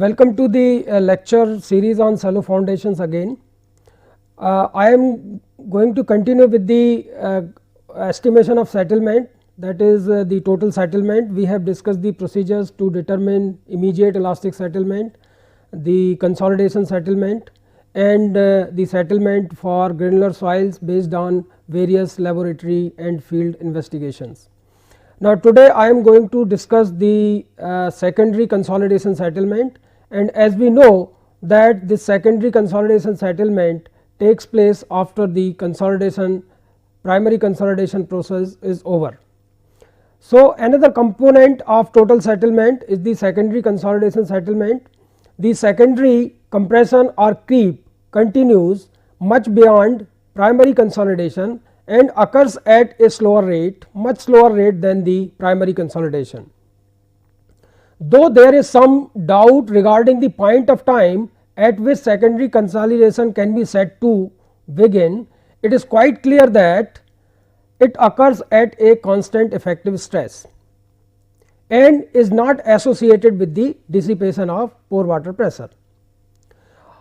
Welcome to the lecture series on shallow foundations again. I am going to continue with the estimation of settlement, that is the total settlement. We have discussed the procedures to determine immediate elastic settlement, the consolidation settlement and the settlement for granular soils based on various laboratory and field investigations. Now, today I am going to discuss the secondary consolidation settlement, and as we know that the secondary consolidation settlement takes place after the primary consolidation process is over. So, another component of total settlement is the secondary consolidation settlement. The secondary compression or creep continues much beyond primary consolidation and occurs at a slower rate, much slower rate than the primary consolidation. Though there is some doubt regarding the point of time at which secondary consolidation can be said to begin, it is quite clear that it occurs at a constant effective stress and is not associated with the dissipation of pore water pressure.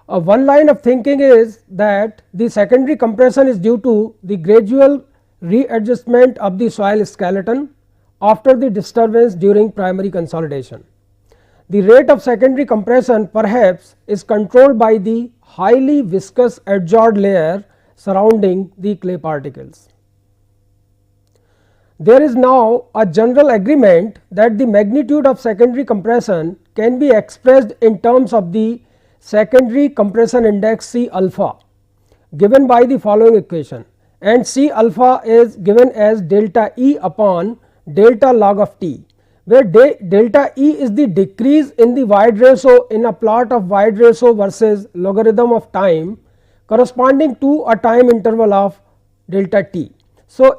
One line of thinking is that the secondary compression is due to the gradual readjustment of the soil skeleton after the disturbance during primary consolidation. The rate of secondary compression perhaps is controlled by the highly viscous adsorbed layer surrounding the clay particles. There is now a general agreement that the magnitude of secondary compression can be expressed in terms of the secondary compression index C alpha given by the following equation, and C alpha is given as delta E upon delta log of T, where delta E is the decrease in the wide ratio in a plot of wide ratio versus logarithm of time corresponding to a time interval of delta T. So,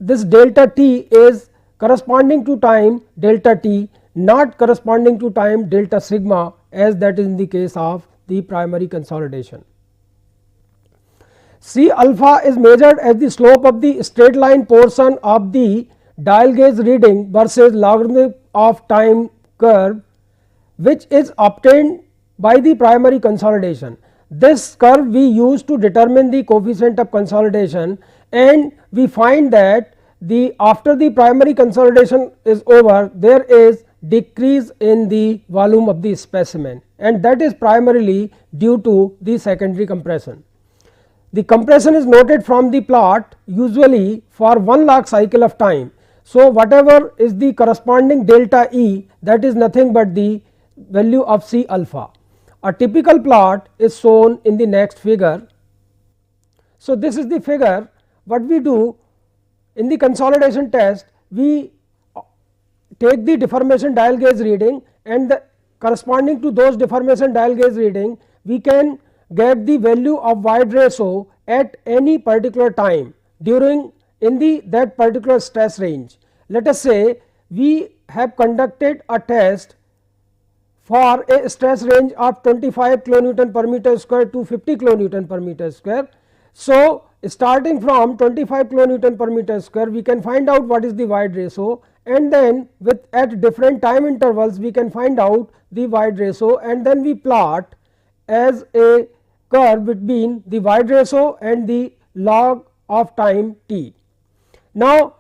this delta T is corresponding to time delta T, not corresponding to time delta sigma, as that is in the case of the primary consolidation. C alpha is measured as the slope of the straight line portion of the dial gauge reading versus logarithm of time curve, which is obtained by the primary consolidation. This curve we use to determine the coefficient of consolidation, and we find that after the primary consolidation is over, there is decrease in the volume of the specimen, and that is primarily due to the secondary compression. The compression is noted from the plot usually for 1 log cycle of time. So, whatever is the corresponding delta E, that is nothing but the value of C alpha. A typical plot is shown in the next figure. So, this is the figure. What we do in the consolidation test, we take the deformation dial gauge reading, and corresponding to those deformation dial gauge reading, we can get the value of wide ratio at any particular time during that particular stress range. Let us say we have conducted a test for a stress range of 25 kilonewton per meter square to 50 kilonewton per meter square. So, starting from 25 kilonewton per meter square, we can find out what is the wide ratio, and then at different time intervals we can find out the wide ratio, and then we plot as a curve between the wide ratio and the log of time t. Now,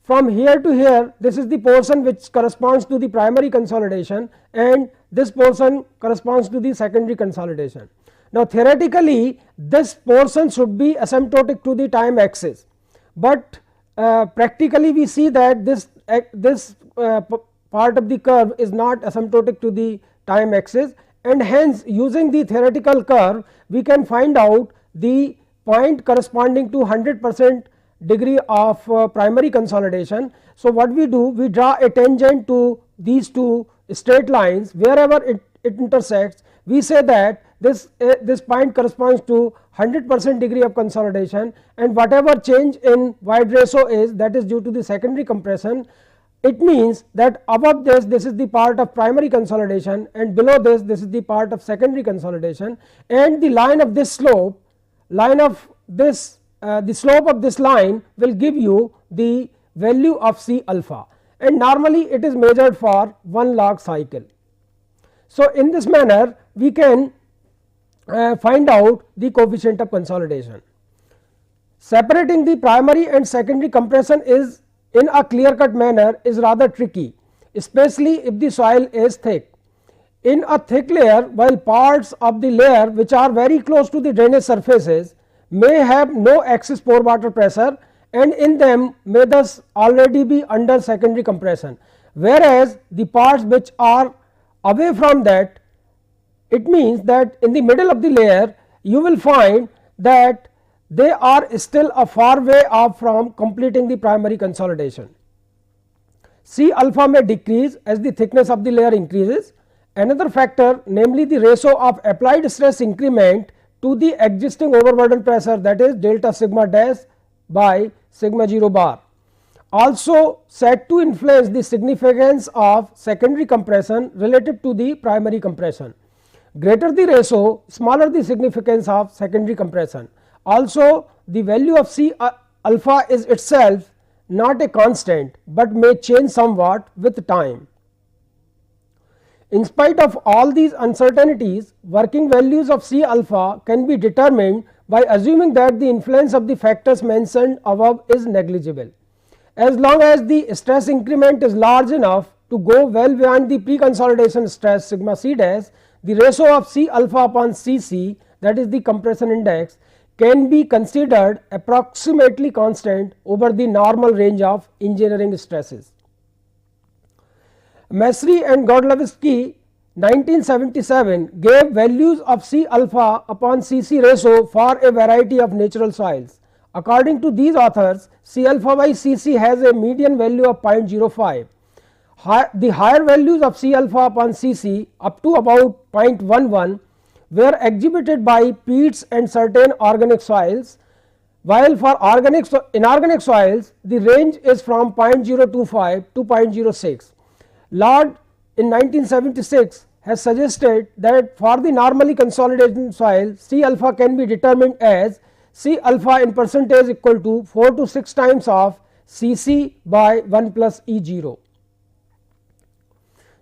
from here to here, this is the portion which corresponds to the primary consolidation, and this portion corresponds to the secondary consolidation. Now, theoretically this portion should be asymptotic to the time axis, but practically we see that this part of the curve is not asymptotic to the time axis, and hence using the theoretical curve we can find out the point corresponding to 100% degree of primary consolidation. So, what we do, we draw a tangent to these two straight lines, wherever it intersects we say that this point corresponds to 100% degree of consolidation, and whatever change in wide ratio is, that is due to the secondary compression. It means that above this is the part of primary consolidation, and below this is the part of secondary consolidation, and the line of this slope, the slope of this line will give you the value of C alpha, and normally it is measured for 1 log cycle. So, in this manner we can find out the coefficient of consolidation. Separating the primary and secondary compression is in a clear cut manner is rather tricky, especially if the soil is thick. In a thick layer, while parts of the layer which are very close to the drainage surfaces may have no excess pore water pressure, and in them may thus already be under secondary compression, whereas the parts which are away from that, it means that in the middle of the layer you will find that they are still a far way off from completing the primary consolidation. C alpha may decrease as the thickness of the layer increases. Another factor, namely the ratio of applied stress increment to the existing overburden pressure, that is delta sigma dash by sigma 0 bar, also said to influence the significance of secondary compression relative to the primary compression. Greater the ratio, smaller the significance of secondary compression. Also, the value of C alpha is itself not a constant, but may change somewhat with time. In spite of all these uncertainties, working values of C alpha can be determined by assuming that the influence of the factors mentioned above is negligible. As long as the stress increment is large enough to go well beyond the pre-consolidation stress sigma C dash, the ratio of C alpha upon Cc, that is the compression index, can be considered approximately constant over the normal range of engineering stresses. Masry and Godlewski 1977 gave values of C alpha upon Cc ratio for a variety of natural soils. According to these authors, C alpha by Cc has a median value of 0.05. The higher values of C alpha upon Cc up to about 0.11 were exhibited by peats and certain organic soils, while for inorganic soils the range is from 0.025 to 0.06. Lord in 1976 has suggested that for the normally consolidated soil, C alpha can be determined as C alpha in percentage equal to 4 to 6 times of Cc by 1 plus E0.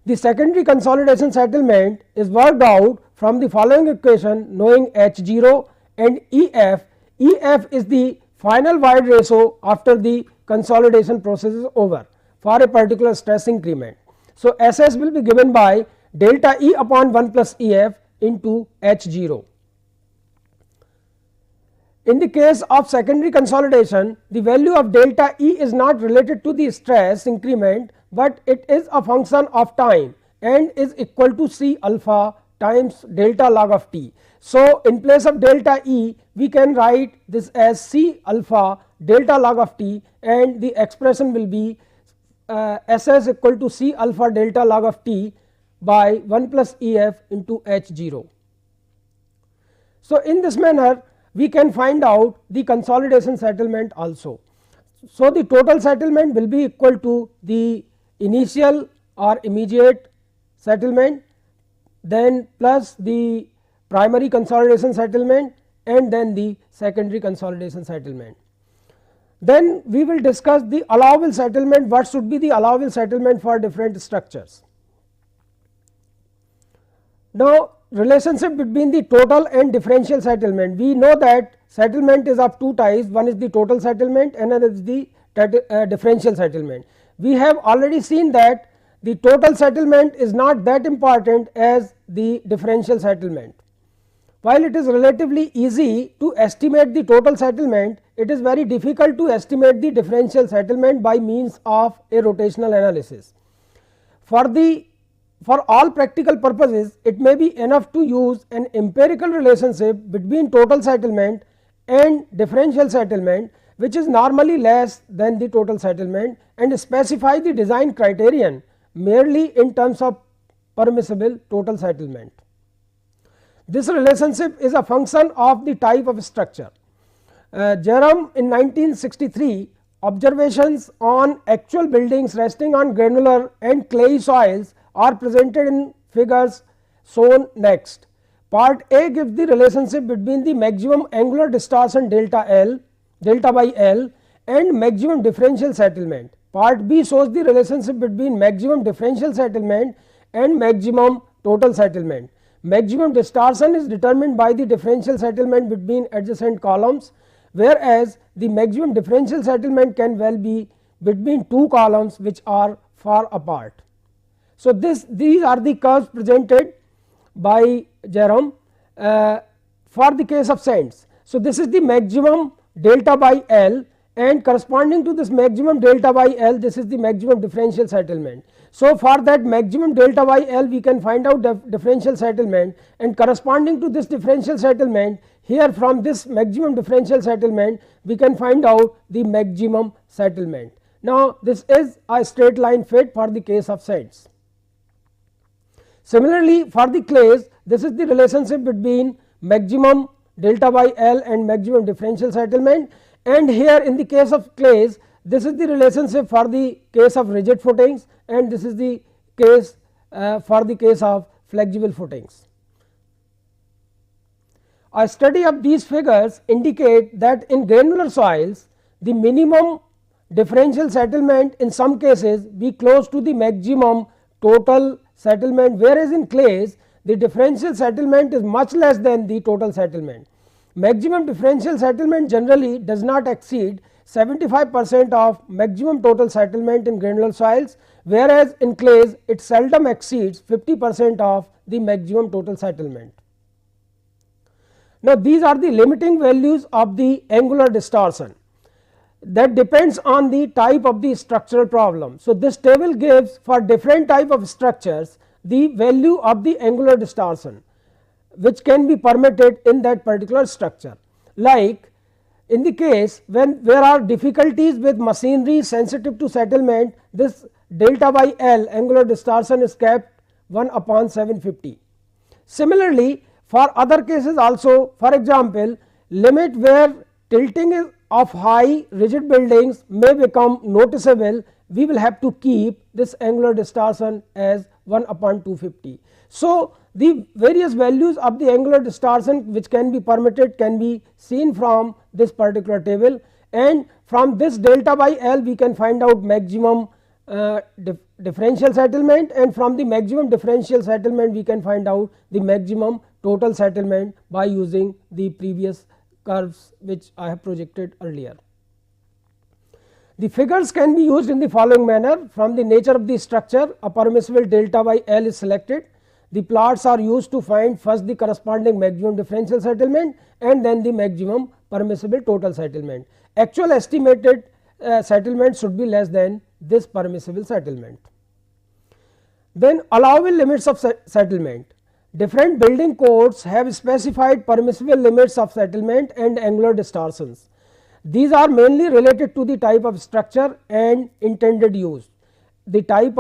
The secondary consolidation settlement is worked out from the following equation, knowing H0 and EF. EF is the final void ratio after the consolidation process is over for a particular stress increment. So, SS will be given by delta E upon 1 plus EF into H0. In the case of secondary consolidation, the value of delta E is not related to the stress increment, but it is a function of time and is equal to C alpha times delta log of T. So, in place of delta E we can write this as C alpha delta log of T, and the expression will be SS equal to C alpha delta log of T by 1 plus EF into H0. So, in this manner we can find out the consolidation settlement also. So, the total settlement will be equal to the initial or immediate settlement, then plus the primary consolidation settlement, and then the secondary consolidation settlement. Then we will discuss the allowable settlement. What should be the allowable settlement for different structures? Now, relationship between the total and differential settlement. We know that settlement is of two types, one is the total settlement, another is the differential settlement. We have already seen that the total settlement is not that important as the differential settlement. While it is relatively easy to estimate the total settlement, it is very difficult to estimate the differential settlement by means of a rotational analysis. For all practical purposes, it may be enough to use an empirical relationship between total settlement and differential settlement, which is normally less than the total settlement, and specify the design criterion merely in terms of permissible total settlement. This relationship is a function of the type of structure. Jerome in 1963 observations on actual buildings resting on granular and clayey soils are presented in figures shown next. Part A gives the relationship between the maximum angular distortion delta by L and maximum differential settlement. Part B shows the relationship between maximum differential settlement and maximum total settlement. Maximum distortion is determined by the differential settlement between adjacent columns, whereas the maximum differential settlement can well be between two columns which are far apart. So, these are the curves presented by Jerome for the case of sands. So, this is the maximum delta by L, and corresponding to this maximum delta by L, this is the maximum differential settlement. So, for that maximum delta by L, we can find out the differential settlement, and corresponding to this differential settlement, here from this maximum differential settlement we can find out the maximum settlement. Now, this is a straight line fit for the case of sands. Similarly, for the clays, this is the relationship between maximum delta by L and maximum differential settlement, and here in the case of clays, this is the relationship for the case of rigid footings, and this is the case for the case of flexible footings. A study of these figures indicate that in granular soils, the minimum differential settlement in some cases be close to the maximum total settlement, whereas in clays the differential settlement is much less than the total settlement. Maximum differential settlement generally does not exceed 75% of maximum total settlement in granular soils, whereas in clays it seldom exceeds 50% of the maximum total settlement. Now, these are the limiting values of the angular distortion that depends on the type of the structural problem. So, this table gives for different type of structures the value of the angular distortion which can be permitted in that particular structure. Like in the case when there are difficulties with machinery sensitive to settlement, this delta by L angular distortion is kept 1 upon 750. Similarly, for other cases also, for example, limit where tilting is of high rigid buildings may become noticeable, we will have to keep this angular distortion as 1 upon 250. So, the various values of the angular distortion which can be permitted can be seen from this particular table, and from this delta by L we can find out maximum differential settlement, and from the maximum differential settlement we can find out the maximum total settlement by using the previous curves which I have projected earlier. The figures can be used in the following manner. From the nature of the structure, a permissible delta by L is selected. The plots are used to find first the corresponding maximum differential settlement and then the maximum permissible total settlement. Actual estimated settlement should be less than this permissible settlement. Then allowable limits of settlement. Different building codes have specified permissible limits of settlement and angular distortions. These are mainly related to the type of structure and intended use, the type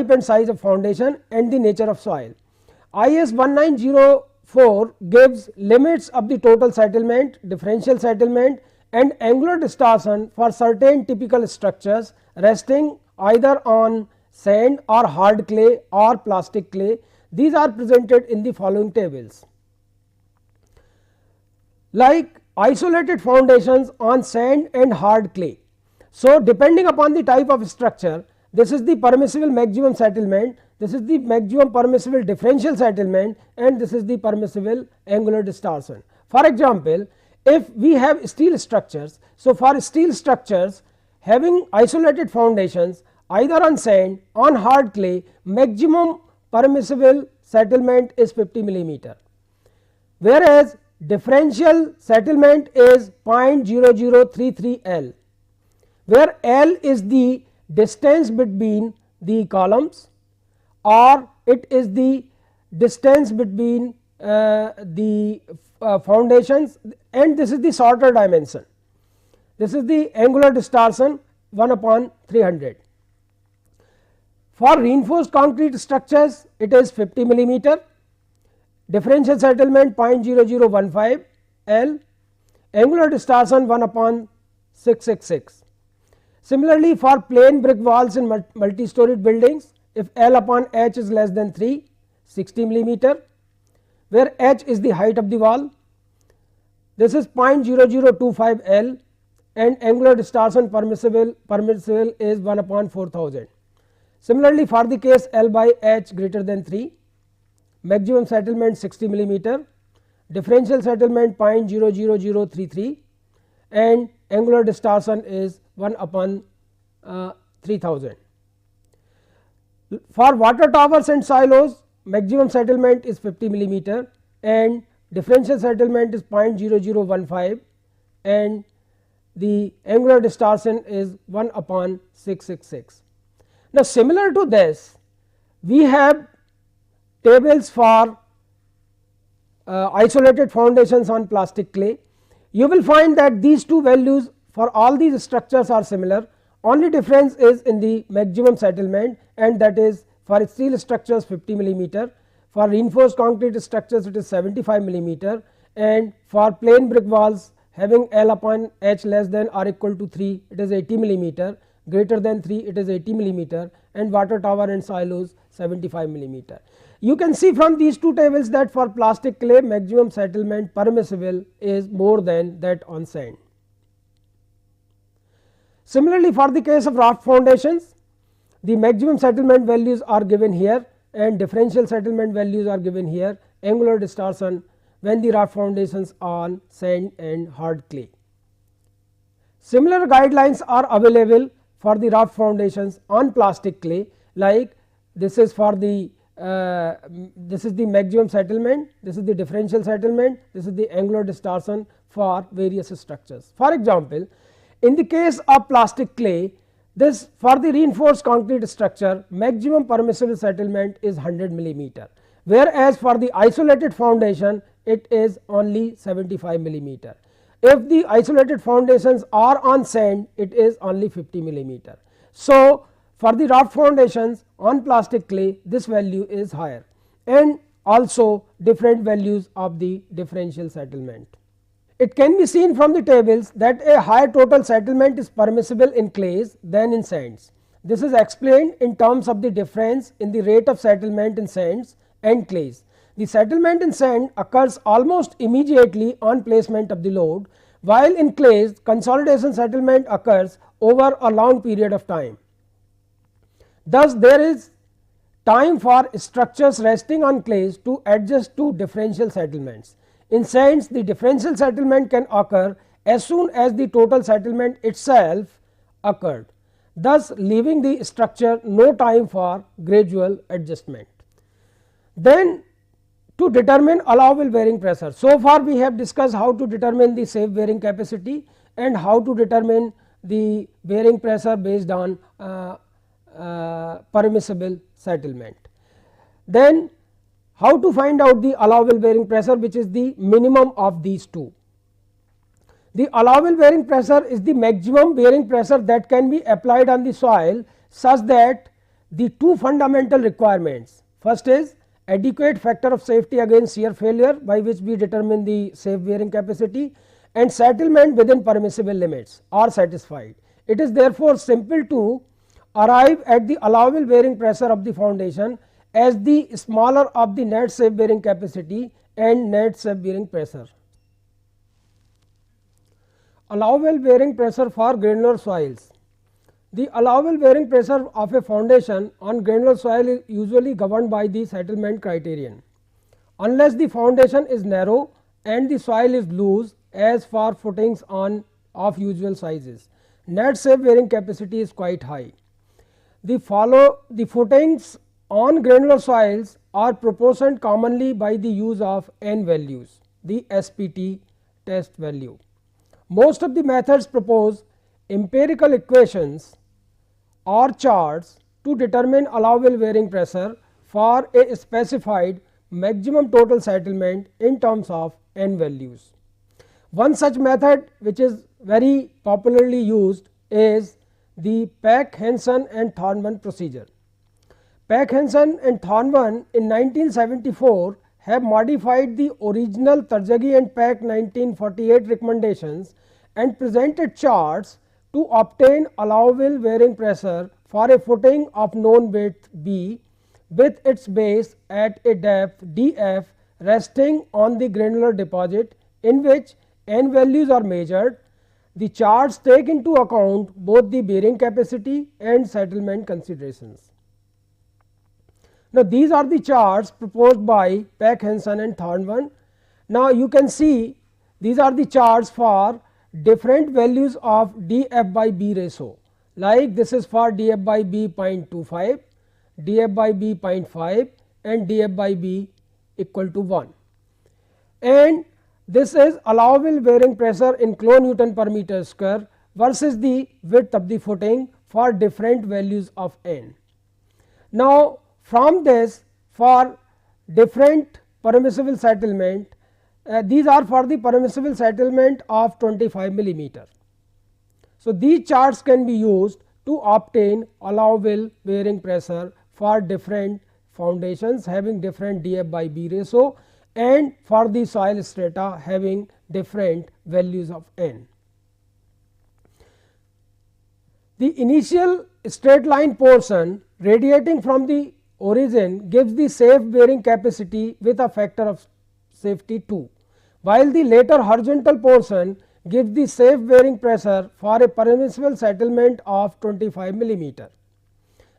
and size of foundation and the nature of soil. IS 1904 gives limits of the total settlement, differential settlement and angular distortion for certain typical structures resting either on sand or hard clay or plastic clay. These are presented in the following tables. Like isolated foundations on sand and hard clay. So, depending upon the type of structure, this is the permissible maximum settlement, this is the maximum permissible differential settlement and this is the permissible angular distortion. For example, if we have steel structures, so for steel structures having isolated foundations either on sand, on hard clay, maximum permissible settlement is 50 millimeter, whereas differential settlement is 0.0033 L, where L is the distance between the columns or it is the distance between the foundations, and this is the shorter dimension. This is the angular distortion 1 upon 300. For reinforced concrete structures it is 50 millimeter, differential settlement 0.0015 L, angular distortion 1 upon 666. Similarly, for plain brick walls in multi-storied buildings, if L upon H is less than 3, 60 millimeter, where H is the height of the wall, this is 0.0025 L and angular distortion permissible is 1 upon 4000. Similarly, for the case L by H greater than 3, maximum settlement 60 millimeter, differential settlement 0.00033 and angular distortion is 1 upon 3000. For water towers and silos, maximum settlement is 50 millimeter and differential settlement is 0.0015 and the angular distortion is 1 upon 666. Now, similar to this, we have tables for isolated foundations on plastic clay. You will find that these two values for all these structures are similar, only difference is in the maximum settlement, and that is for steel structures 50 millimeter, for reinforced concrete structures it is 75 millimeter, and for plain brick walls having L upon H less than or equal to 3 it is 80 millimeter, greater than 3 it is 80 millimeter, and water tower and silos 75 millimeter. You can see from these two tables that for plastic clay maximum settlement permissible is more than that on sand. Similarly, for the case of raft foundations, the maximum settlement values are given here and differential settlement values are given here, angular distortion when the raft foundations on sand and hard clay. Similar guidelines are available for the raft foundations on plastic clay, like this is for the this is the maximum settlement, this is the differential settlement, this is the angular distortion for various structures. For example, in the case of plastic clay, this for the reinforced concrete structure maximum permissible settlement is 100 millimeter, whereas for the isolated foundation it is only 75 millimeter. If the isolated foundations are on sand, it is only 50 millimeter. So, for the raft foundations on plastic clay, this value is higher, and also different values of the differential settlement. It can be seen from the tables that a higher total settlement is permissible in clays than in sands. This is explained in terms of the difference in the rate of settlement in sands and clays. The settlement in sand occurs almost immediately on placement of the load, while in clays consolidation settlement occurs over a long period of time. Thus, there is time for structures resting on clays to adjust to differential settlements. In sands, the differential settlement can occur as soon as the total settlement itself occurred, thus leaving the structure no time for gradual adjustment. Then, to determine allowable bearing pressure. So far we have discussed how to determine the safe bearing capacity and how to determine the bearing pressure based on permissible settlement. Then how to find out the allowable bearing pressure, which is the minimum of these two. The allowable bearing pressure is the maximum bearing pressure that can be applied on the soil such that the two fundamental requirements, first is adequate factor of safety against shear failure, by which we determine the safe bearing capacity, and settlement within permissible limits are satisfied. It is therefore simple to arrive at the allowable bearing pressure of the foundation as the smaller of the net safe bearing capacity and net safe bearing pressure. Allowable bearing pressure for granular soils. The allowable bearing pressure of a foundation on granular soil is usually governed by the settlement criterion, unless the foundation is narrow and the soil is loose as for footings on of usual sizes. Net safe bearing capacity is quite high. The footings on granular soils are proportioned commonly by the use of N values, the SPT test value. Most of the methods propose empirical equations or charts to determine allowable bearing pressure for a specified maximum total settlement in terms of N values. One such method which is very popularly used is the Peck-Hansen and Thornburn procedure. Peck-Hansen and Thornburn in 1974 have modified the original Tarjagi and Peck 1948 recommendations and presented charts to obtain allowable bearing pressure for a footing of known width B with its base at a depth df resting on the granular deposit, in which N values are measured. The charts take into account both the bearing capacity and settlement considerations. Now, these are the charts proposed by Peck, Hansen and Thornburn. Now, you can see these are the charts for different values of df by b ratio, like this is for df by b 0.25, df by b 0.5 and df by b equal to 1. And this is allowable bearing pressure in kilonewton per meter square versus the width of the footing for different values of n. Now, from this, for different permissible settlement, these are for the permissible settlement of 25 millimeter. So, these charts can be used to obtain allowable bearing pressure for different foundations having different df by b ratio and for the soil strata having different values of n. The initial straight line portion radiating from the origin gives the safe bearing capacity with a factor of safety 2, while the later horizontal portion gives the safe bearing pressure for a permissible settlement of 25 millimeter.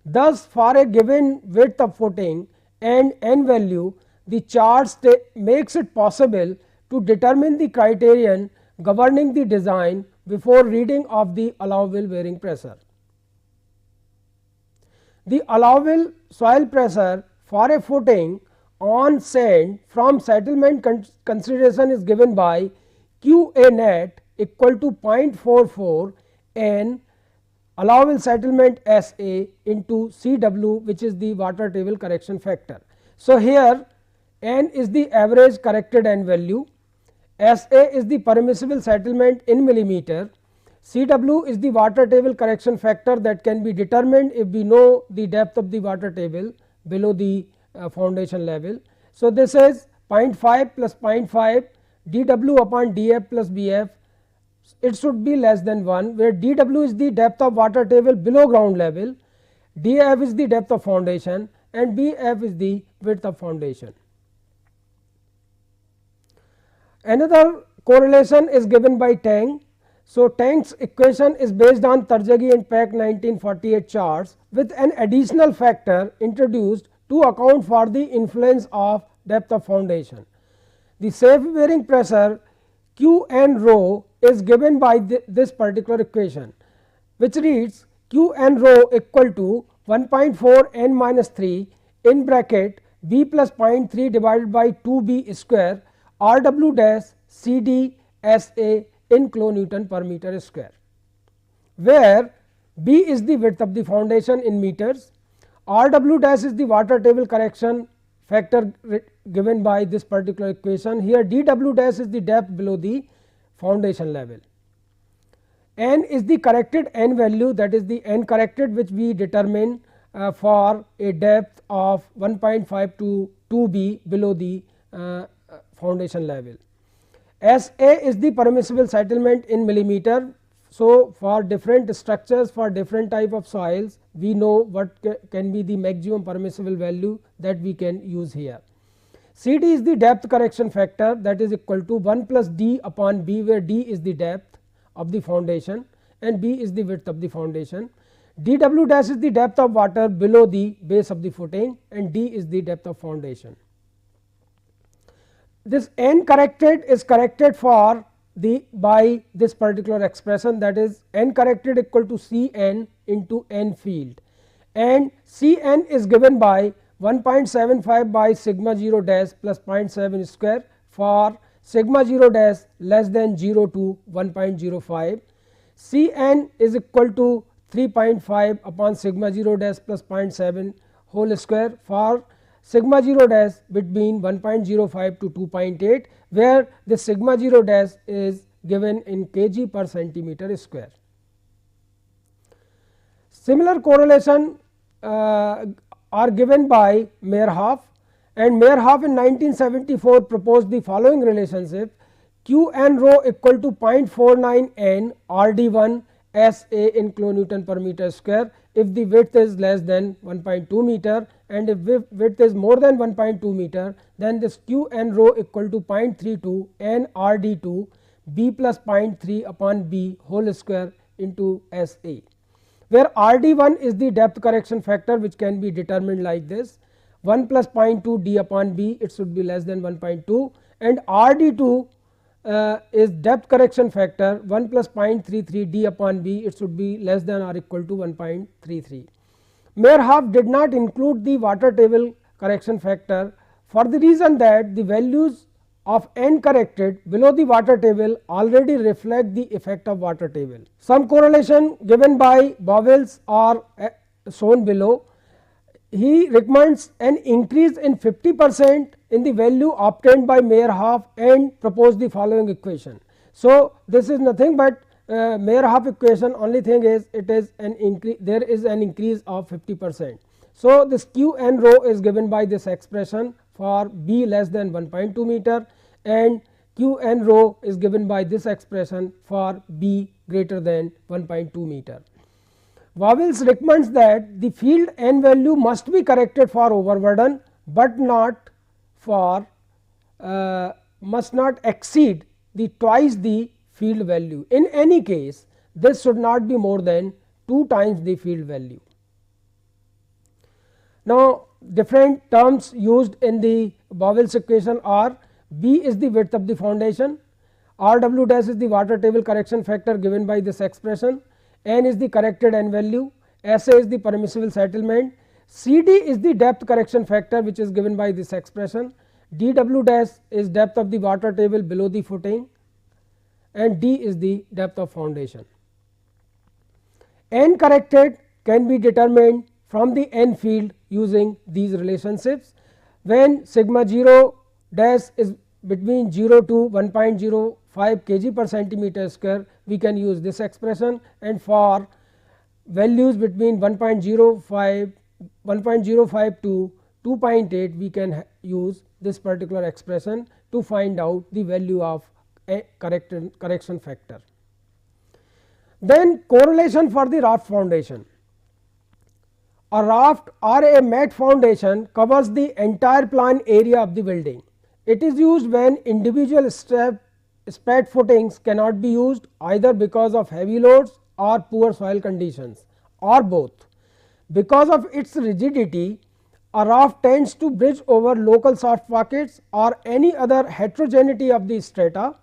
Thus, for a given width of footing and n value, the chart makes it possible to determine the criterion governing the design before reading of the allowable bearing pressure. The allowable soil pressure for a footing on sand from settlement consideration is given by QA net equal to 0.44 n allowable settlement SA into Cw, which is the water table correction factor. So, here n is the average corrected n value, SA is the permissible settlement in millimeter, Cw is the water table correction factor that can be determined if we know the depth of the water table below the foundation level. So, this is 0.5 plus 0.5 dw upon df plus bf, it should be less than 1, where dw is the depth of water table below ground level, df is the depth of foundation and bf is the width of foundation. Another correlation is given by Tang. So, Tang's equation is based on Tarjagi and Peck 1948 charts with an additional factor introduced to account for the influence of depth of foundation. The safe bearing pressure Q n rho is given by this particular equation, which reads Q n rho equal to 1.4 n minus 3 in bracket b plus 0.3 divided by 2 b square R w dash C d S a in kilonewton per meter square, where b is the width of the foundation in meters, R w dash is the water table correction factor given by this particular equation. Here d w dash is the depth below the foundation level, n is the corrected n value, that is the n corrected which we determine for a depth of 1.5 to 2 b below the foundation level. S a is the permissible settlement in millimeter. So, for different structures for different type of soils, we know what can be the maximum permissible value that we can use here. C d is the depth correction factor, that is equal to 1 plus d upon b, where d is the depth of the foundation and b is the width of the foundation. d w dash is the depth of water below the base of the footing and d is the depth of foundation. This n corrected is corrected for the by this particular expression, that is n corrected equal to C n into n field, and C n is given by 1.75 by sigma 0 dash plus 0.7 square for sigma 0 dash less than 0 to 1.05. C n is equal to 3.5 upon sigma 0 dash plus 0.7 whole square for sigma 0 dash between 1.05 to 2.8, where the sigma 0 dash is given in kg per centimeter square. Similar correlation are given by Meyerhoff, and Meyerhoff in 1974 proposed the following relationship: Q n rho equal to 0.49 n R d 1 S a in kilonewton per meter square if the width is less than 1.2 meter, and if width is more than 1.2 meter, then this Q n rho equal to 0.32 n R d 2 b plus 0.3 upon b whole square into S a, where R d 1 is the depth correction factor which can be determined like this. 1 plus 0.2 d upon b, it should be less than 1.2, and RD2 is depth correction factor 1 plus 0.33 d upon b, it should be less than or equal to 1.33. Meyerhoff did not include the water table correction factor for the reason that the values of n corrected below the water table already reflect the effect of water table. Some correlation given by Bowles are shown below. He recommends an increase in 50% in the value obtained by Meyerhoff and propose the following equation. So, this is nothing but Meyerhoff equation, only thing is it is an increase, there is an increase of 50%. So, this q n rho is given by this expression for b less than 1.2 meter, and q n rho is given by this expression for b greater than 1.2 meter. Bowles recommends that the field n value must be corrected for overburden, but not for must not exceed the twice the field value. In any case, this should not be more than 2 times the field value. Now, different terms used in the Bowles equation are: b is the width of the foundation, Rw dash is the water table correction factor given by this expression, n is the corrected n value, Sa is the permissible settlement, Cd is the depth correction factor which is given by this expression, dw dash is depth of the water table below the footing, and d is the depth of foundation. N corrected can be determined from the n field using these relationships. When sigma 0 dash is between 0 to 1.05 kg per centimeter square, we can use this expression, and for values between 1.05 to 2.8 we can use this particular expression to find out the value of a correction factor. Then correlation for the raft foundation. A raft or a mat foundation covers the entire plan area of the building. It is used when individual spat footings cannot be used either because of heavy loads or poor soil conditions, or both. Because of its rigidity, a raft tends to bridge over local soft pockets or any other heterogeneity of the strata,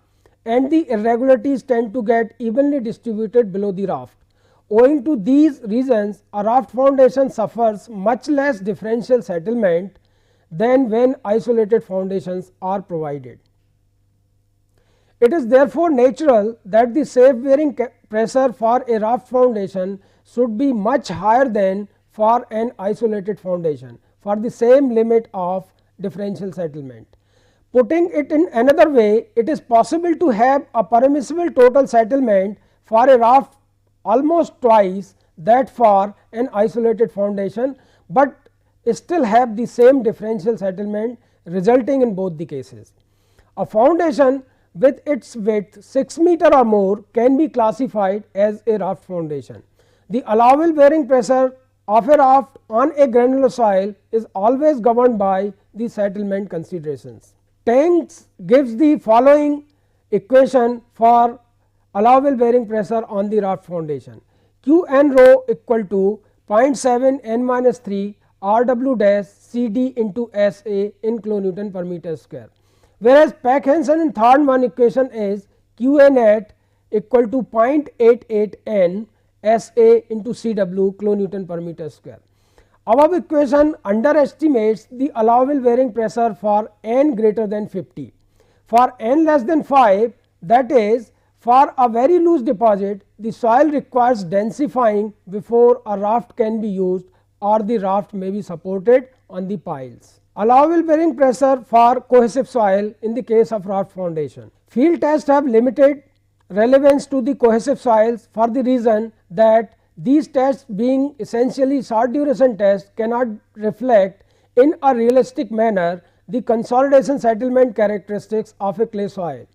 and the irregularities tend to get evenly distributed below the raft. Owing to these reasons, a raft foundation suffers much less differential settlement than when isolated foundations are provided. It is therefore natural that the safe bearing pressure for a raft foundation should be much higher than for an isolated foundation for the same limit of differential settlement. Putting it in another way, it is possible to have a permissible total settlement for a raft almost twice that for an isolated foundation, but still have the same differential settlement resulting in both the cases. A foundation with its width 6 meter or more can be classified as a raft foundation. The allowable bearing pressure of a raft on a granular soil is always governed by the settlement considerations. Tanks gives the following equation for allowable bearing pressure on the raft foundation: q n rho equal to 0.7 n minus 3 Rw dash Cd into Sa in kilonewton per meter square, whereas Peck-Hansen and Thorne equation is q n at equal to 0.88 n Sa into Cw kilonewton per meter square. Above equation underestimates the allowable bearing pressure for n greater than 50. For n less than 5, that is, for a very loose deposit, the soil requires densifying before a raft can be used, or the raft may be supported on the piles. Allowable bearing pressure for cohesive soil in the case of raft foundation. Field tests have limited relevance to the cohesive soils for the reason that these tests, being essentially short duration tests, cannot reflect in a realistic manner the consolidation settlement characteristics of a clay soil.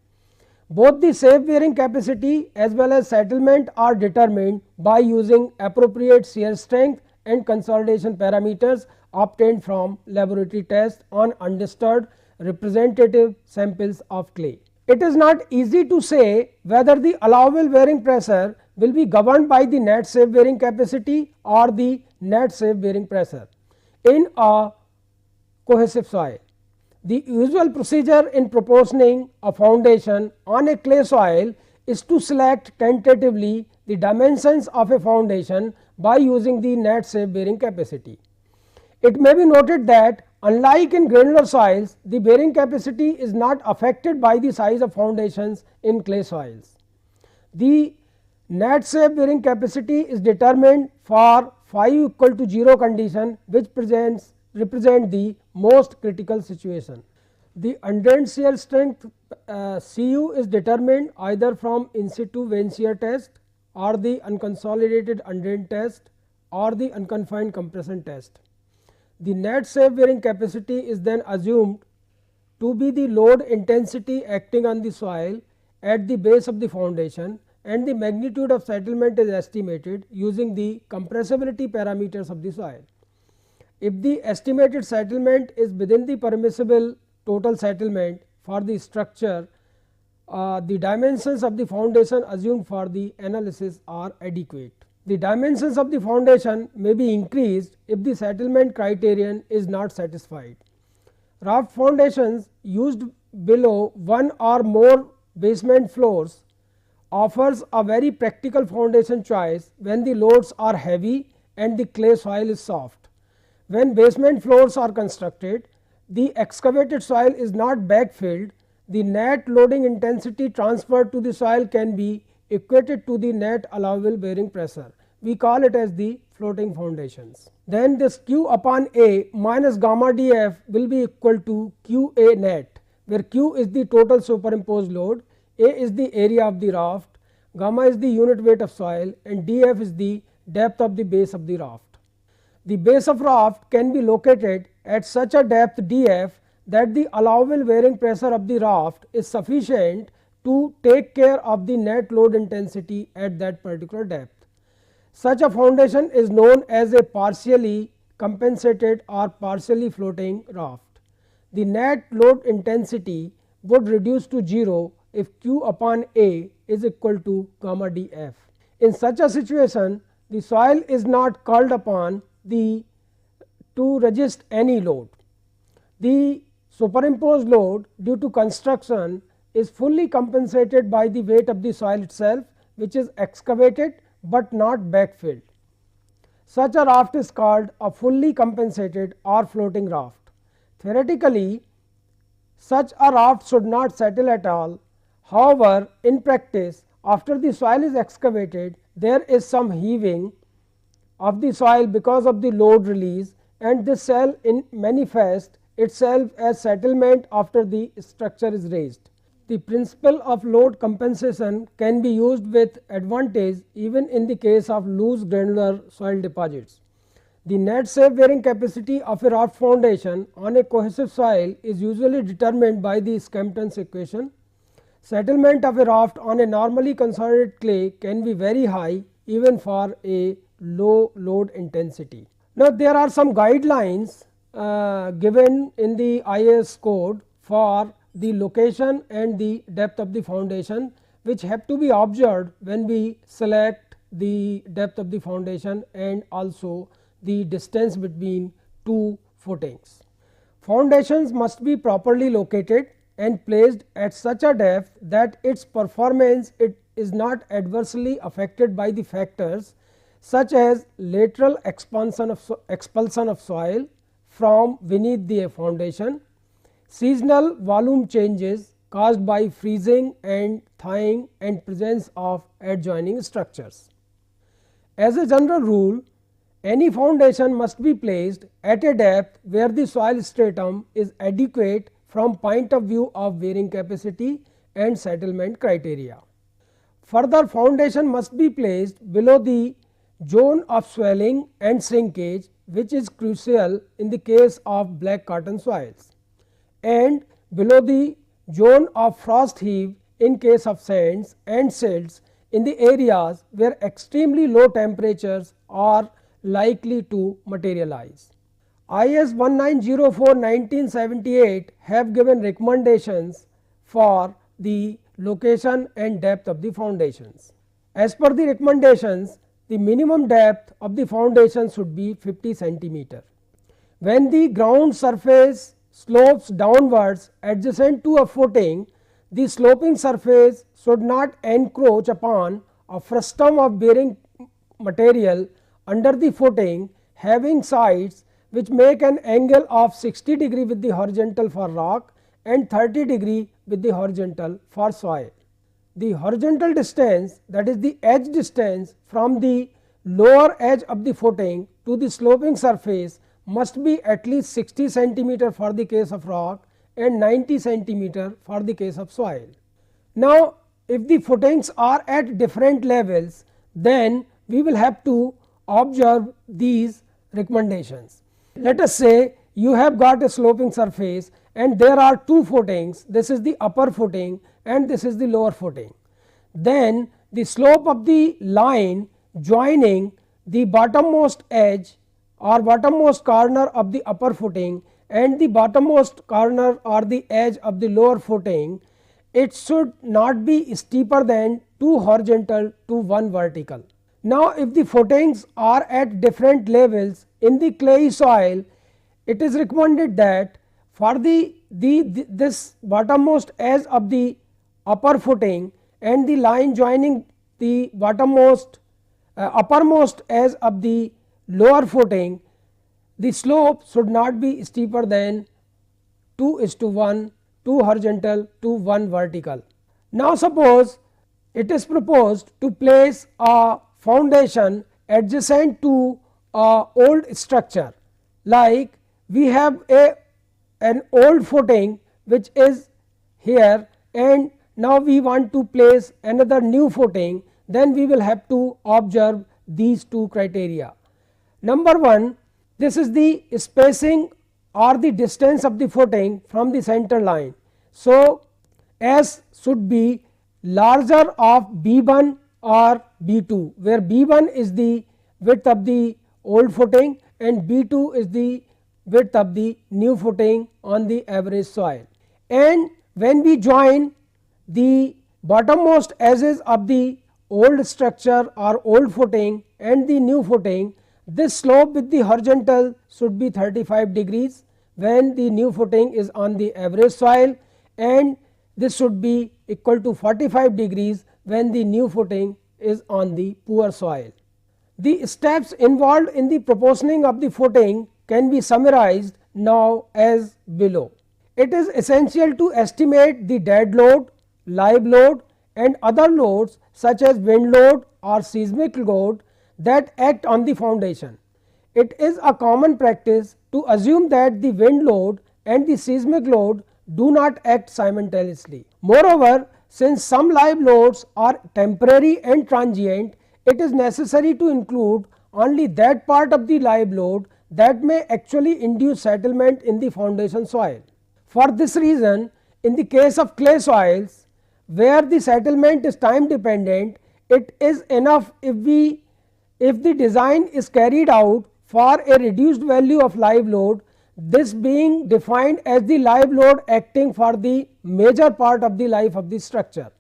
Both the safe bearing capacity as well as settlement are determined by using appropriate shear strength and consolidation parameters obtained from laboratory tests on undisturbed representative samples of clay. It is not easy to say whether the allowable bearing pressure will be governed by the net safe bearing capacity or the net safe bearing pressure. In a cohesive soil. The usual procedure in proportioning a foundation on a clay soil is to select tentatively the dimensions of a foundation by using the net safe bearing capacity. It may be noted that unlike in granular soils, the bearing capacity is not affected by the size of foundations in clay soils. The net safe bearing capacity is determined for phi equal to 0 condition, which represent the most critical situation. The undrained shear strength Cu is determined either from in situ vein shear test or the unconsolidated undrained test or the unconfined compression test. The net safe bearing capacity is then assumed to be the load intensity acting on the soil at the base of the foundation, and the magnitude of settlement is estimated using the compressibility parameters of the soil. If the estimated settlement is within the permissible total settlement for the structure, the dimensions of the foundation assumed for the analysis are adequate. The dimensions of the foundation may be increased if the settlement criterion is not satisfied. Raft foundations used below one or more basement floors offers a very practical foundation choice when the loads are heavy and the clay soil is soft. When basement floors are constructed, the excavated soil is not backfilled. The net loading intensity transferred to the soil can be equated to the net allowable bearing pressure. We call it as the floating foundations. Then this Q upon A minus gamma dF will be equal to Q A net, where Q is the total superimposed load, A is the area of the raft, gamma is the unit weight of soil, and dF is the depth of the base of the raft. The base of raft can be located at such a depth dF that the allowable bearing pressure of the raft is sufficient to take care of the net load intensity at that particular depth. Such a foundation is known as a partially compensated or partially floating raft. The net load intensity would reduce to 0 if Q upon A is equal to gamma dF. In such a situation, the soil is not called upon to resist any load. The superimposed load due to construction is fully compensated by the weight of the soil itself, which is excavated but not backfilled. Such a raft is called a fully compensated or floating raft. Theoretically, such a raft should not settle at all. However, in practice, after the soil is excavated, there is some heaving of the soil because of the load release, and this shall manifest itself as settlement after the structure is raised. The principle of load compensation can be used with advantage even in the case of loose granular soil deposits. The net safe bearing capacity of a raft foundation on a cohesive soil is usually determined by the Skempton's equation. Settlement of a raft on a normally consolidated clay can be very high even for a low load intensity. Now, there are some guidelines given in the IS code for the location and the depth of the foundation, which have to be observed when we select the depth of the foundation and also the distance between two footings. Foundations must be properly located and placed at such a depth that its performance is not adversely affected by the factors such as lateral expulsion of soil from beneath the foundation, seasonal volume changes caused by freezing and thawing, and presence of adjoining structures. As a general rule, any foundation must be placed at a depth where the soil stratum is adequate from point of view of bearing capacity and settlement criteria. Further, foundation must be placed below the zone of swelling and shrinkage, which is crucial in the case of black cotton soils, and below the zone of frost heave in case of sands and silts in the areas where extremely low temperatures are likely to materialize. IS 1904-1978 have given recommendations for the location and depth of the foundations. As per the recommendations, the minimum depth of the foundation should be 50 centimeter. when the ground surface slopes downwards adjacent to a footing, the sloping surface should not encroach upon a frustum of bearing material under the footing having sides which make an angle of 60 degree with the horizontal for rock and 30 degree with the horizontal for soil. The horizontal distance, that is the edge distance from the lower edge of the footing to the sloping surface, must be at least 60 centimeter for the case of rock and 90 centimeter for the case of soil. Now, if the footings are at different levels, then we will have to observe these recommendations. Let us say you have got a sloping surface and there are two footings, this is the upper footing and this is the lower footing. Then the slope of the line joining the bottommost edge or bottommost corner of the upper footing and the bottommost corner or the edge of the lower footing, it should not be steeper than 2 horizontal to 1 vertical. Now, if the footings are at different levels in the clayey soil, it is recommended that for this bottommost edge of the upper footing and the line joining the bottommost uppermost edge of the lower footing, the slope should not be steeper than 2:1, 2 horizontal to 1 vertical. Now, suppose it is proposed to place a foundation adjacent to a old structure, like we have an old footing which is here and now we want to place another new footing, then we will have to observe these two criteria. Number 1, this is the spacing or the distance of the footing from the center line. So, S should be larger of B1 or B2, where B1 is the width of the old footing and B2 is the width of the new footing on the average soil. And when we join the bottommost edges of the old structure or old footing and the new footing, this slope with the horizontal should be 35 degrees when the new footing is on the average soil, and this should be equal to 45 degrees when the new footing is on the poor soil. The steps involved in the proportioning of the footing can be summarized now as below. It is essential to estimate the dead load, live load and other loads such as wind load or seismic load that act on the foundation. It is a common practice to assume that the wind load and the seismic load do not act simultaneously. Moreover, since some live loads are temporary and transient, it is necessary to include only that part of the live load that may actually induce settlement in the foundation soil. For this reason, in the case of clay soils where the settlement is time dependent, it is enough if the design is carried out for a reduced value of live load, this being defined as the live load acting for the major part of the life of the structure.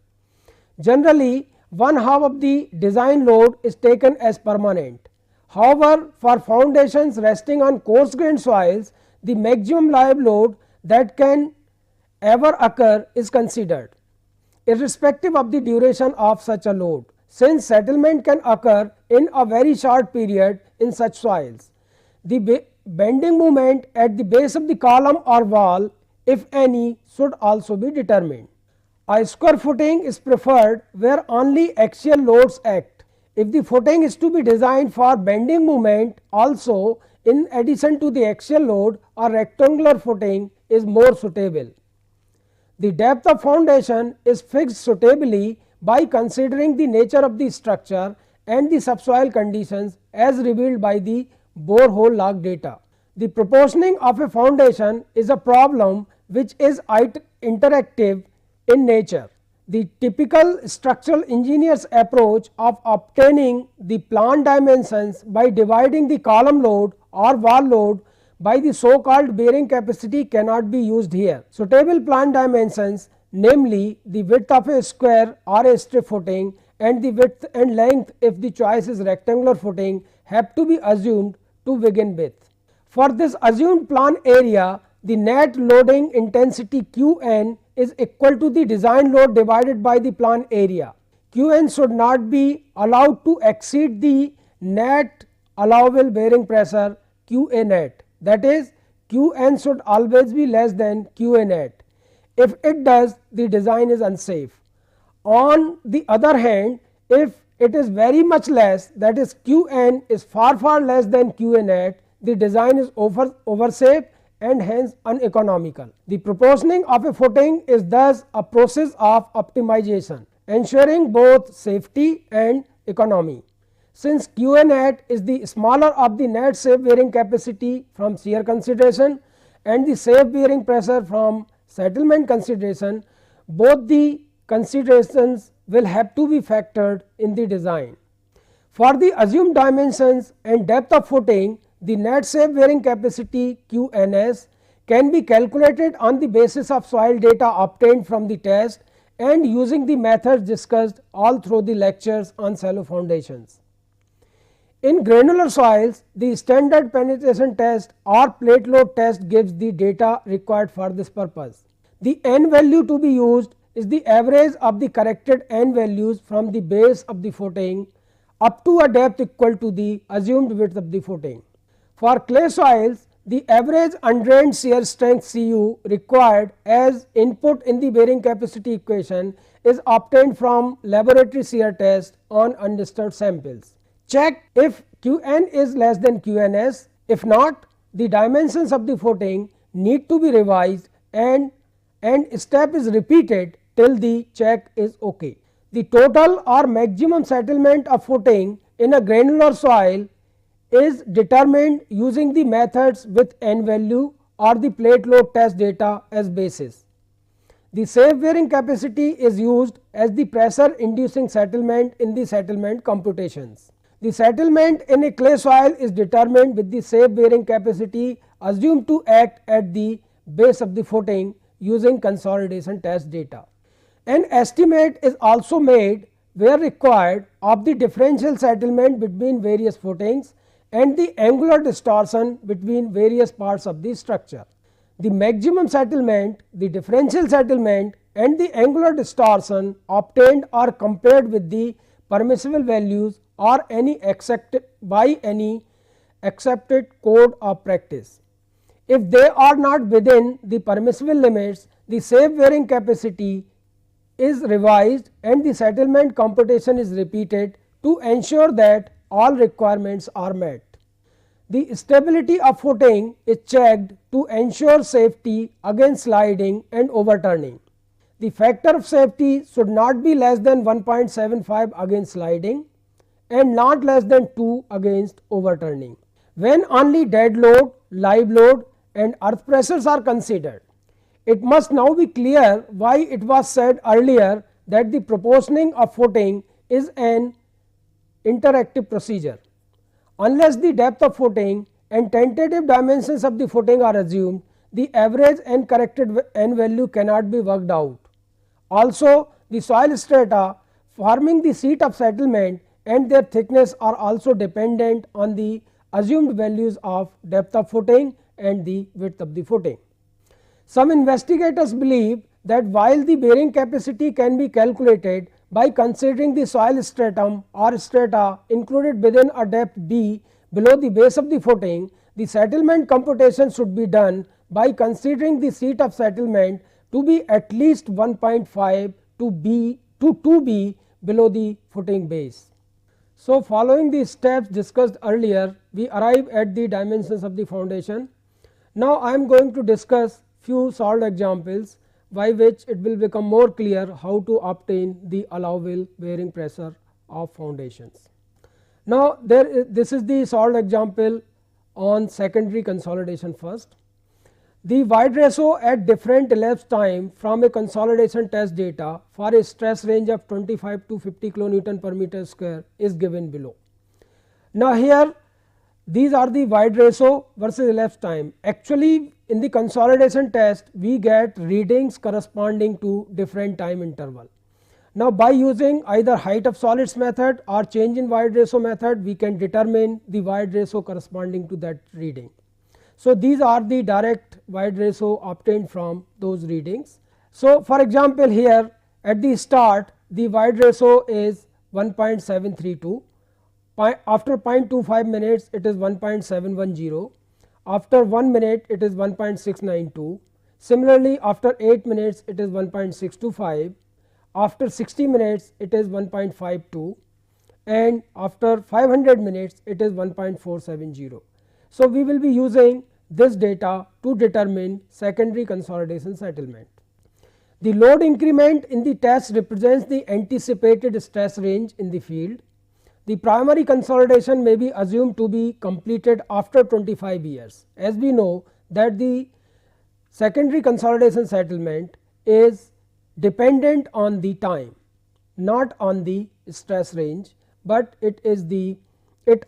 Generally, 1/2 of the design load is taken as permanent. However, for foundations resting on coarse grained soils, the maximum live load that can ever occur is considered, irrespective of the duration of such a load, since settlement can occur in a very short period in such soils. The bending moment at the base of the column or wall, if any, should also be determined. A square footing is preferred where only axial loads act. If the footing is to be designed for bending moment also, in addition to the axial load, a rectangular footing is more suitable. The depth of foundation is fixed suitably by considering the nature of the structure and the subsoil conditions as revealed by the borehole log data. The proportioning of a foundation is a problem which is interactive in nature. The typical structural engineer's approach of obtaining the plan dimensions by dividing the column load or wall load by the so called bearing capacity cannot be used here. Suitable plan dimensions, namely the width of a square or a strip footing and the width and length if the choice is rectangular footing, have to be assumed to begin with. For this assumed plan area, the net loading intensity Qn is equal to the design load divided by the plan area. Qn should not be allowed to exceed the net allowable bearing pressure Qa net, that is, Qn should always be less than Qa net. If it does, the design is unsafe. On the other hand, if it is very much less, that is Qn is far less than Qa net, the design is oversafe and hence uneconomical. The proportioning of a footing is thus a process of optimization, ensuring both safety and economy. Since Qa net is the smaller of the net safe bearing capacity from shear consideration and the safe bearing pressure from settlement consideration, both the considerations will have to be factored in the design. For the assumed dimensions and depth of footing, the net safe bearing capacity Qns can be calculated on the basis of soil data obtained from the test and using the methods discussed all through the lectures on shallow foundations. In granular soils, the standard penetration test or plate load test gives the data required for this purpose. The n value to be used is the average of the corrected n values from the base of the footing up to a depth equal to the assumed width of the footing. For clay soils, the average undrained shear strength Cu required as input in the bearing capacity equation is obtained from laboratory shear test on undisturbed samples. Check if Qn is less than Qns. If not, the dimensions of the footing need to be revised and step is repeated till the check is OK. The total or maximum settlement of footing in a granular soil is determined using the methods with n value or the plate load test data as basis. The safe bearing capacity is used as the pressure inducing settlement in the settlement computations. The settlement in a clay soil is determined with the safe bearing capacity assumed to act at the base of the footing using consolidation test data. An estimate is also made where required of the differential settlement between various footings and the angular distortion between various parts of the structure. The maximum settlement, the differential settlement and the angular distortion obtained are compared with the permissible values or any accepted code of practice. If they are not within the permissible limits, the safe bearing capacity is revised and the settlement computation is repeated to ensure that all requirements are met. The stability of footing is checked to ensure safety against sliding and overturning. The factor of safety should not be less than 1.75 against sliding and not less than 2 against overturning. When only dead load, live load and earth pressures are considered, it must now be clear why it was said earlier that the proportioning of footing is an interactive procedure. Unless the depth of footing and tentative dimensions of the footing are assumed, the average and corrected n value cannot be worked out. Also, the soil strata forming the seat of settlement and their thickness are also dependent on the assumed values of depth of footing and the width of the footing. Some investigators believe that while the bearing capacity can be calculated by considering the soil stratum or strata included within a depth b below the base of the footing, the settlement computation should be done by considering the seat of settlement to be at least 1.5 to 2b below the footing base. So, following the steps discussed earlier, we arrive at the dimensions of the foundation. Now, I am going to discuss few solved examples by which it will become more clear how to obtain the allowable bearing pressure of foundations. Now, this is the solved example on secondary consolidation first. The void ratio at different elapsed time from a consolidation test data for a stress range of 25 to 50 kilonewton per meter square is given below. Now, here these are the void ratio versus elapsed time. Actually, in the consolidation test we get readings corresponding to different time interval. Now, by using either height of solids method or change in void ratio method, we can determine the void ratio corresponding to that reading. So, these are the direct void ratio obtained from those readings. So, for example, here at the start the void ratio is 1.732, after 0.25 minutes it is 1.710, after 1 minute it is 1.692, similarly after 8 minutes it is 1.625, after 60 minutes it is 1.52, and after 500 minutes it is 1.470. So, we will be using this data to determine secondary consolidation settlement. The load increment in the test represents the anticipated stress range in the field. The primary consolidation may be assumed to be completed after 25 years. As we know that the secondary consolidation settlement is dependent on the time, not on the stress range, but it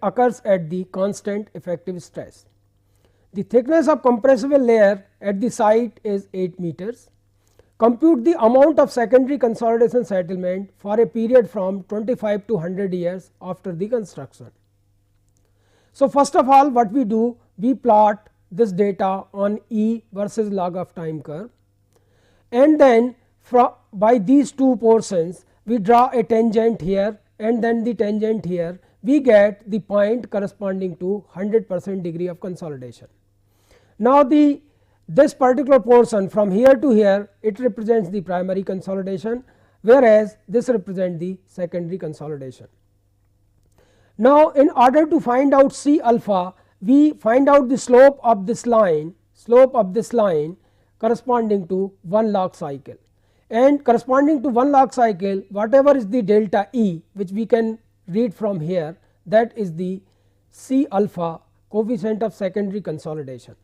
occurs at the constant effective stress. The thickness of compressible layer at the site is 8 meters. Compute the amount of secondary consolidation settlement for a period from 25 to 100 years after the construction. So, first of all what we do, we plot this data on E versus log of time curve, and then by these two portions we draw a tangent here and then the tangent here, we get the point corresponding to 100% degree of consolidation. Now, this particular portion from here to here, it represents the primary consolidation, whereas this represents the secondary consolidation. Now, in order to find out C alpha, we find out the slope of this line corresponding to 1 log cycle, and corresponding to 1 log cycle, whatever is the delta E which we can read from here, that is the C alpha coefficient of secondary consolidation.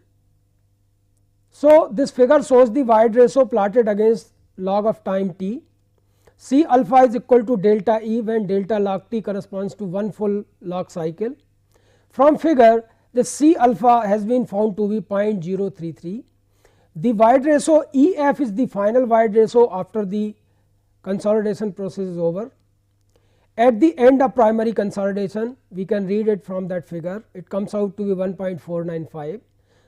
So, this figure shows the void ratio plotted against log of time t. C alpha is equal to delta E when delta log t corresponds to 1 full log cycle. From figure, the C alpha has been found to be 0.033. The void ratio EF is the final void ratio after the consolidation process is over. At the end of primary consolidation, we can read it from that figure, it comes out to be 1.495.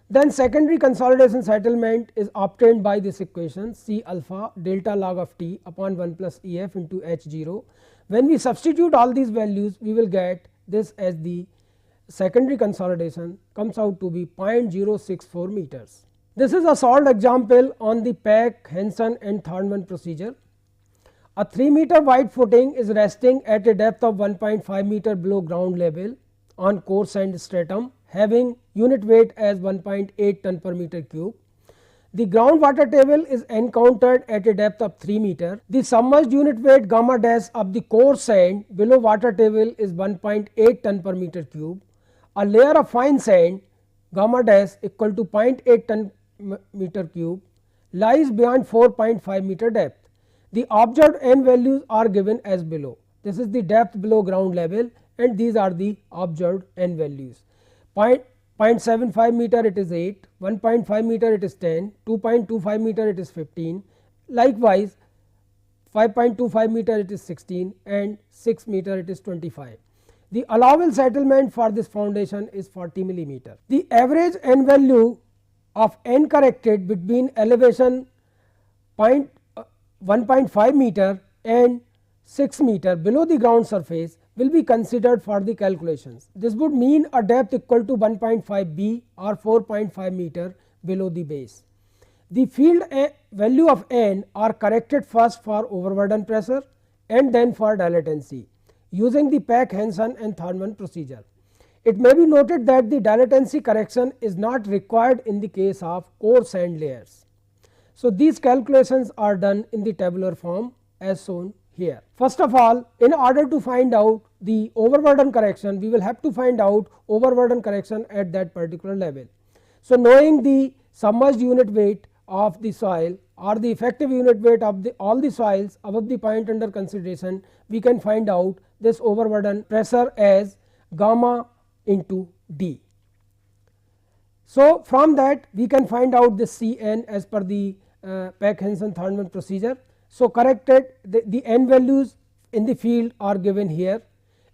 Then secondary consolidation settlement is obtained by this equation C alpha delta log of t upon 1 plus EF into H0. When we substitute all these values, we will get this as the secondary consolidation comes out to be 0.064 meters. This is a solved example on the Peck, Hansen and Thornton procedure. A 3 meter wide footing is resting at a depth of 1.5 meter below ground level on coarse sand stratum having unit weight as 1.8 ton per meter cube. The groundwater table is encountered at a depth of 3 meter. The submerged unit weight gamma dash of the coarse sand below water table is 1.8 ton per meter cube. A layer of fine sand gamma dash equal to 0.8 ton meter cube lies beyond 4.5 meter depth. The observed n values are given as below. This is the depth below ground level and these are the observed n values. 0.75 meter it is 8, 1.5 meter it is 10, 2.25 meter it is 15, likewise 5.25 meter it is 16 and 6 meter it is 25. The allowable settlement for this foundation is 40 millimeter. The average n value of n corrected between elevation 1.5 meter and 6 meter below the ground surface will be considered for the calculations. This would mean a depth equal to 1.5 b or 4.5 meter below the base. The field value of n are corrected first for overburden pressure and then for dilatancy using the Peck, Hansen and Thornton procedure. It may be noted that the dilatancy correction is not required in the case of coarse sand layers. So, these calculations are done in the tabular form as shown here. First of all, in order to find out the overburden correction, we will have to find out overburden correction at that particular level. So, knowing the submerged unit weight of the soil or the effective unit weight of all the soils above the point under consideration, we can find out this overburden pressure as gamma into D. So, from that we can find out the Cn as per the Peck, Hansen, Thornton procedure. So, corrected the n values in the field are given here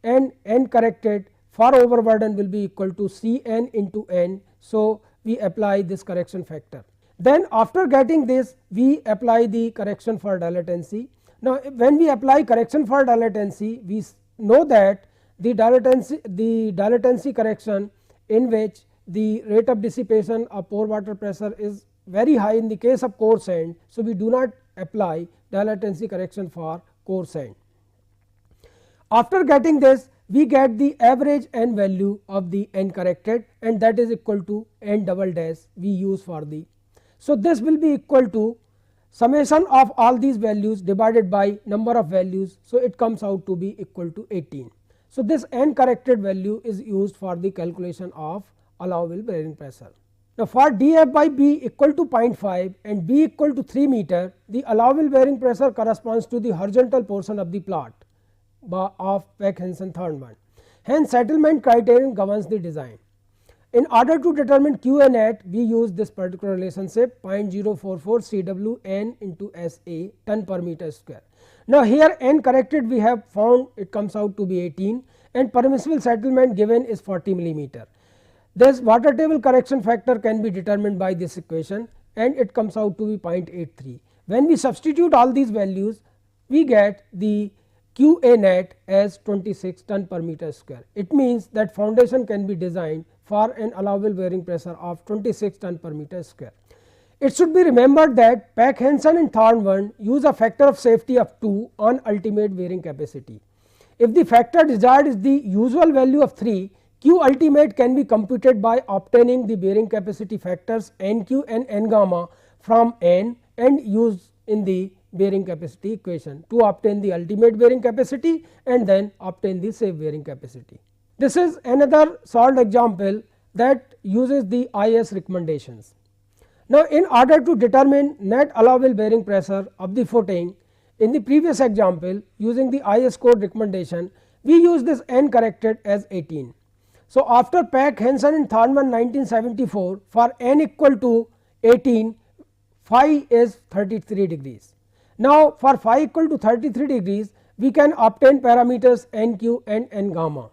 and n corrected for overburden will be equal to Cn into n. So, we apply this correction factor. Then after getting this, we apply the correction for dilatancy. Now when we apply correction for dilatancy, we know that the dilatancy correction, in which the rate of dissipation of pore water pressure is very high in the case of core sand. So we do not apply dilatancy correction for core sand. After getting this, we get the average n value of the n corrected, and that is equal to n double dash we use for the. So this will be equal to summation of all these values divided by number of values. So it comes out to be equal to 18. So this n corrected value is used for the calculation of allowable bearing pressure. Now for dF by B equal to 0.5 and B equal to 3 meter, the allowable bearing pressure corresponds to the horizontal portion of the plot of Peck-Hansen-Thornburn. Hence settlement criterion governs the design. In order to determine Q and at, we use this particular relationship 0.044 Cw n into SA ton per meter square. Now here n corrected we have found, it comes out to be 18, and permissible settlement given is 40 millimeter. This water table correction factor can be determined by this equation, and it comes out to be 0.83. When we substitute all these values, we get the Q A net as 26 ton per meter square. It means that foundation can be designed for an allowable bearing pressure of 26 ton per meter square. It should be remembered that Peck-Hansen and Thornburn use a factor of safety of 2 on ultimate bearing capacity. If the factor desired is the usual value of 3, Q ultimate can be computed by obtaining the bearing capacity factors NQ and N gamma from N and use in the bearing capacity equation to obtain the ultimate bearing capacity and then obtain the safe bearing capacity. This is another solved example that uses the IS recommendations. Now in order to determine net allowable bearing pressure of the footing, in the previous example using the IS code recommendation, we use this n corrected as 18. So after Peck-Hansen and Thornburn 1974, for n equal to 18, phi is 33 degrees. Now for phi equal to 33 degrees, we can obtain parameters NQ and N gamma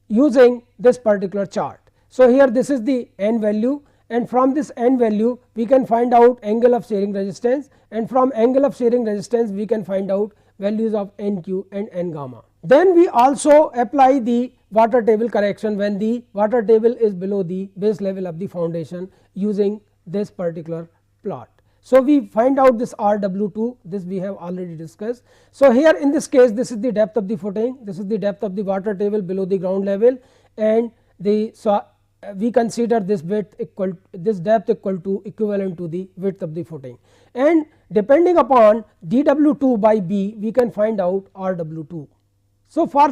using this particular chart. So here this is the n value, and from this n value we can find out angle of shearing resistance, and from angle of shearing resistance we can find out values of NQ and N gamma. Then we also apply the water table correction when the water table is below the base level of the foundation using this particular plot. So we find out this RW2, this we have already discussed. So here in this case, this is the depth of the footing, this is the depth of the water table below the ground level, and the we consider this width equal, this depth equal to equivalent to the width of the footing, and depending upon dW2 by B we can find out RW2. So for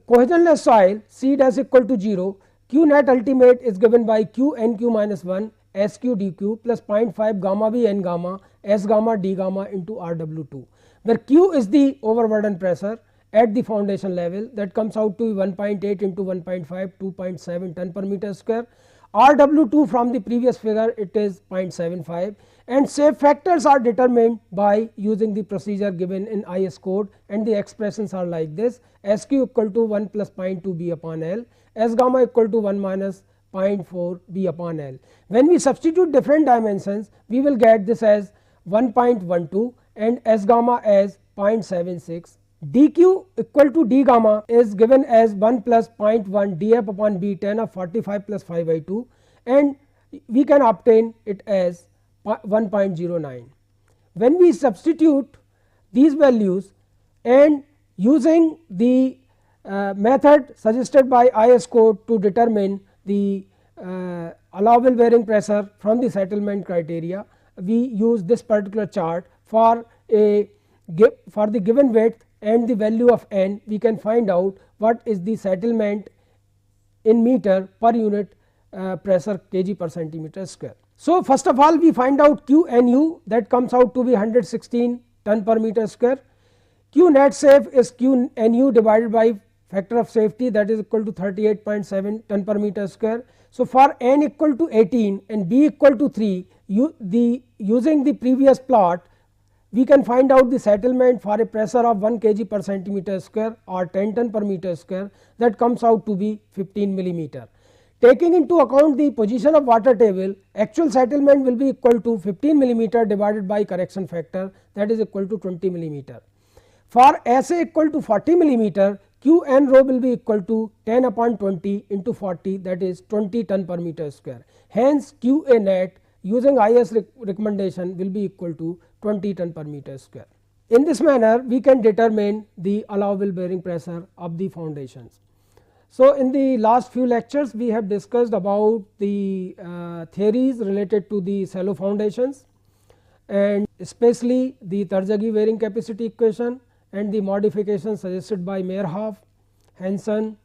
cohesionless soil, C dash equal to 0, Q net ultimate is given by Q NQ minus 1 SQ dq plus 0.5 gamma B N gamma S gamma D gamma into RW2, where Q is the overburden pressure at the foundation level, that comes out to 1.8 into 1.5 2.7 ton per meter square. RW2 from the previous figure it is 0.75, and safe factors are determined by using the procedure given in IS code, and the expressions are like this: SQ equal to 1 plus 0.2 B upon L, S gamma equal to 1 minus 0.4 B upon L. When we substitute different dimensions, we will get this as 1.12 and S gamma as 0.76. dq equal to d gamma is given as 1 plus 0.1 df upon b 10 of 45 plus 5 by 2, and we can obtain it as 1.09. When we substitute these values and using the method suggested by IS code to determine the allowable bearing pressure from the settlement criteria, we use this particular chart for the given width and the value of n. We can find out what is the settlement in meter per unit pressure kg per centimeter square. So first of all we find out Q NU, that comes out to be 116 ton per meter square. Q net safe is Q NU divided by factor of safety, that is equal to 38.7 ton per meter square. So for n equal to 18 and B equal to 3, using the previous plot we can find out the settlement for a pressure of 1 kg per centimeter square or 10 ton per meter square, that comes out to be 15 millimeter. Taking into account the position of water table, actual settlement will be equal to 15 millimeter divided by correction factor, that is equal to 20 millimeter. For SA equal to 40 millimeter, Qn rho will be equal to 10 upon 20 into 40, that is 20 ton per meter square. Hence, Qa net using IS recommendation will be equal to 20 ton per meter square. In this manner, we can determine the allowable bearing pressure of the foundations. So, in the last few lectures, we have discussed about the theories related to the shallow foundations, and especially the Terzaghi bearing capacity equation and the modifications suggested by Meyerhoff, Hansen,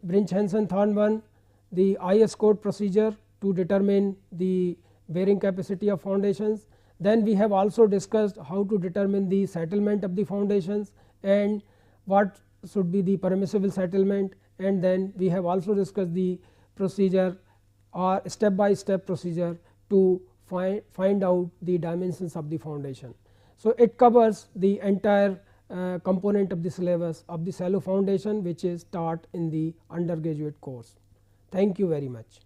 Brinch-Hansen, Thornburn, the IS code procedure to determine the bearing capacity of foundations. Then we have also discussed how to determine the settlement of the foundations and what should be the permissible settlement, and then we have also discussed the procedure or step by step procedure to find out the dimensions of the foundation. So, it covers the entire component of the syllabus of the shallow foundation, which is taught in the undergraduate course. Thank you very much.